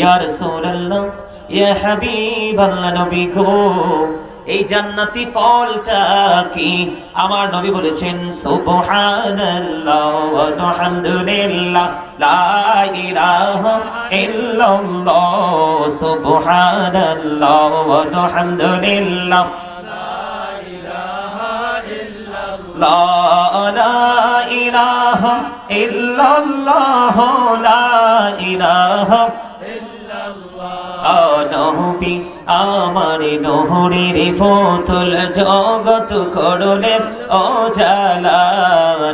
ইয়া রাসূলুল্লাহ, ইয়া হাবিবাল্লাহ, নবী গো, এই জান্নাতি ফলটা কি? আমার নবী বলেছেন সুবহানাল্লাহ ওয়া আলহামদুলিল্লাহ লা ইলাহা ইল্লাল্লাহ, সুবহানাল্লাহ ওয়া আলহামদুলিল্লাহ লা ইলাহা ইল্লাল্লাহ, লা ইলাহা নবী আমার নহরের ফতুল, জগৎ করলেন উজালা।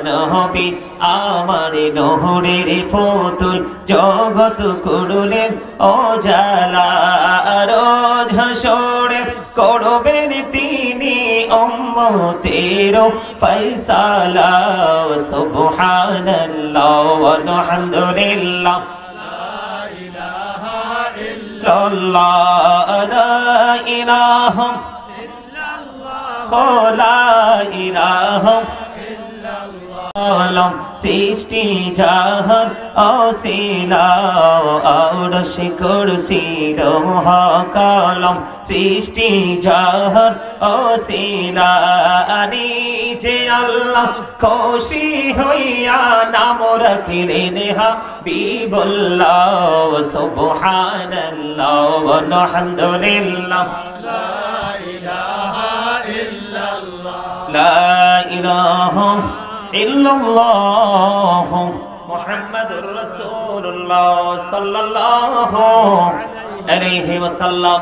নবী আমার নহরের ফতুল, জগৎ করলেন উজালা। রোজ হাসরে করবেন তিনি উম্মতের ফয়সালা। সুবহানাল্লাহ ওয়া আলহামদুলিল্লাহ লা ইলাহা ইল্লাল্লাহ, লা ইলাহা ইল্লাল্লাহ। সৃষ্টি জাহান অসিলা, আরশ কুরসি লৌহ কলম, সৃষ্টি জাহান অসিলা। যে আল্লাহ খুশি হইয়া নাম রাখিলেন হাবিবুল্লাহ। সুবহানাল্লাহ ওয়া আলহামদুলিল্লাহ লা ইলাহা ইল্লাল্লাহ, লা ইলাহা ইল্লাল্লাহ মুহাম্মাদুর রাসূলুল্লাহ সাল্লাল্লাহু আলাইহি ওয়াসাল্লাম।